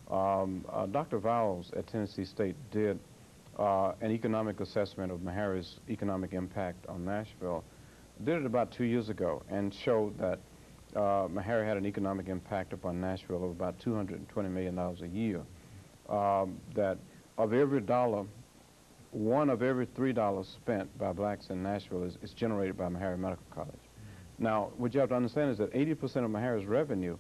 Dr. Vowles at Tennessee State did an economic assessment of Meharry's economic impact on Nashville. Did it about 2 years ago and showed that Meharry had an economic impact upon Nashville of about $220 million a year. That of every dollar, one of every $3 spent by blacks in Nashville is generated by Meharry Medical College. Now, what you have to understand is that 80% of Meharry's revenue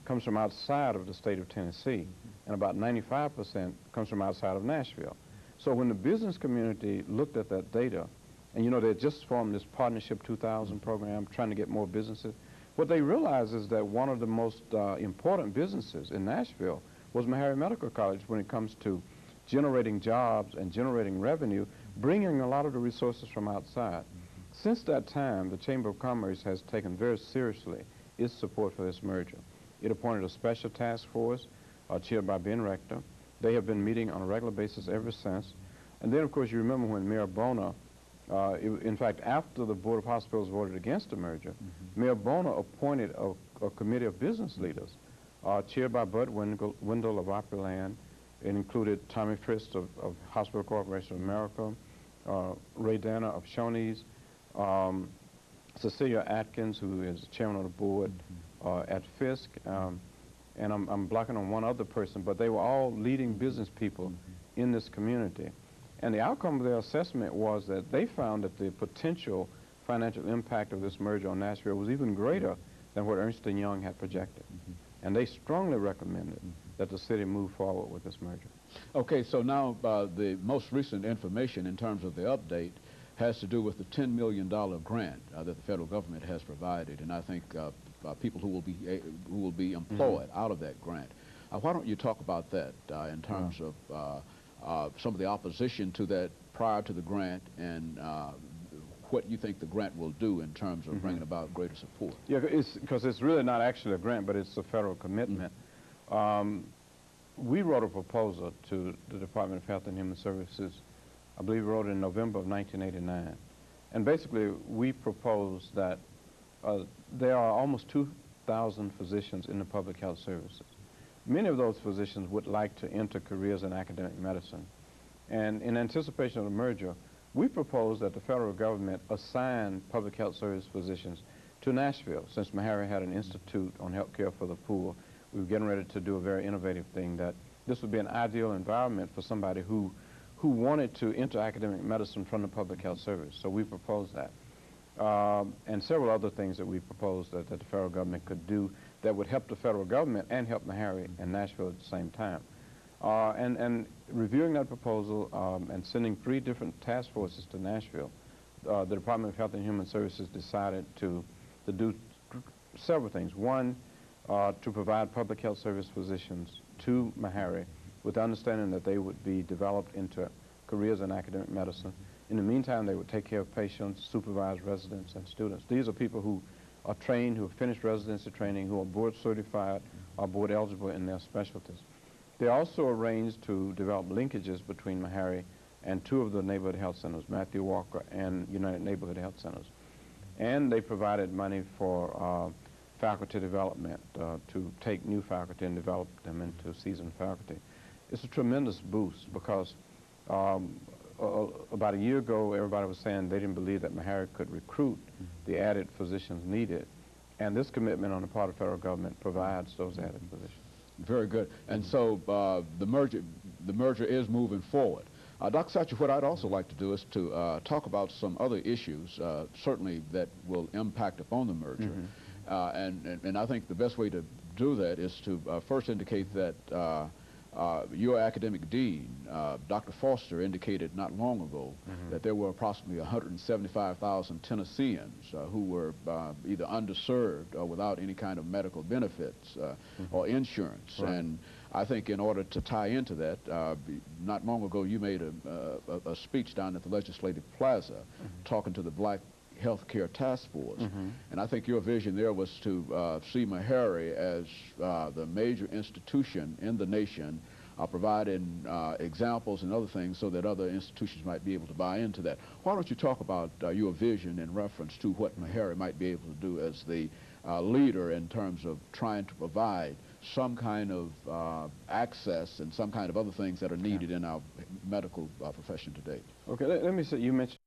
comes from outside of the state of Tennessee, and about 95% comes from outside of Nashville. So when the business community looked at that data, and you know, they had just formed this Partnership 2000 program trying to get more businesses, what they realized is that one of the most important businesses in Nashville was Meharry Medical College when it comes to generating jobs and generating revenue, bringing a lot of the resources from outside. Since that time, the Chamber of Commerce has taken very seriously its support for this merger. It appointed a special task force chaired by Ben Rector. They have been meeting on a regular basis ever since. And then, of course, you remember when Mayor Bona, in fact, after the Board of Hospitals voted against the merger, Mayor Bona appointed a committee of business leaders chaired by Bud Wendell of Opryland. It included Tommy Frist of Hospital Corporation of America, Ray Dana of Shoney's, Cecilia Atkins, who is chairman of the board at Fisk, and I'm blocking on one other person, but they were all leading business people in this community. And the outcome of their assessment was that they found that the potential financial impact of this merger on Nashville was even greater than what Ernst & Young had projected. And they strongly recommended that the city move forward with this merger. Okay, so now the most recent information in terms of the update has to do with the $10 million grant that the federal government has provided, and I think people who will be employed out of that grant. Why don't you talk about that in terms of some of the opposition to that prior to the grant, and what you think the grant will do in terms of bringing about greater support? Yeah, because it's really not actually a grant, but it's a federal commitment. We wrote a proposal to the Department of Health and Human Services. I believe we wrote it in November of 1989. And basically, we proposed that there are almost 2,000 physicians in the public health services. Many of those physicians would like to enter careers in academic medicine. And in anticipation of the merger, we proposed that the federal government assign public health service physicians to Nashville. Since Meharry had an institute on health care for the poor, we were getting ready to do a very innovative thing, that this would be an ideal environment for somebody who wanted to enter academic medicine from the public health service. So we proposed that. And several other things that we proposed that the federal government could do that would help the federal government and help Meharry and Nashville at the same time. And reviewing that proposal and sending 3 different task forces to Nashville, the Department of Health and Human Services decided to do several things. One, to provide public health service physicians to Meharry with the understanding that they would be developed into careers in academic medicine. In the meantime, they would take care of patients, supervise residents and students. These are people who are trained, who have finished residency training, who are board certified, are board eligible in their specialties. They also arranged to develop linkages between Meharry and 2 of the neighborhood health centers, Matthew Walker and United Neighborhood Health Centers. And they provided money for faculty development, to take new faculty and develop them into seasoned faculty. It's a tremendous boost because about a year ago, everybody was saying they didn't believe that Meharry could recruit the added physicians needed. And this commitment on the part of the federal government provides those added physicians. Very good. And so the merger is moving forward. Dr. Satcher, what I'd also like to do is to talk about some other issues, certainly that will impact upon the merger. And I think the best way to do that is to first indicate that your academic dean, Dr. Foster, indicated not long ago that there were approximately 175,000 Tennesseans who were either underserved or without any kind of medical benefits or insurance. And I think in order to tie into that, not long ago you made a speech down at the Legislative Plaza talking to the Black Healthcare Task Force. And I think your vision there was to see Meharry as the major institution in the nation, providing examples and other things so that other institutions might be able to buy into that. Why don't you talk about your vision in reference to what Meharry might be able to do as the leader in terms of trying to provide some kind of access and some kind of other things that are needed in our medical profession today. Okay, let me say, you mentioned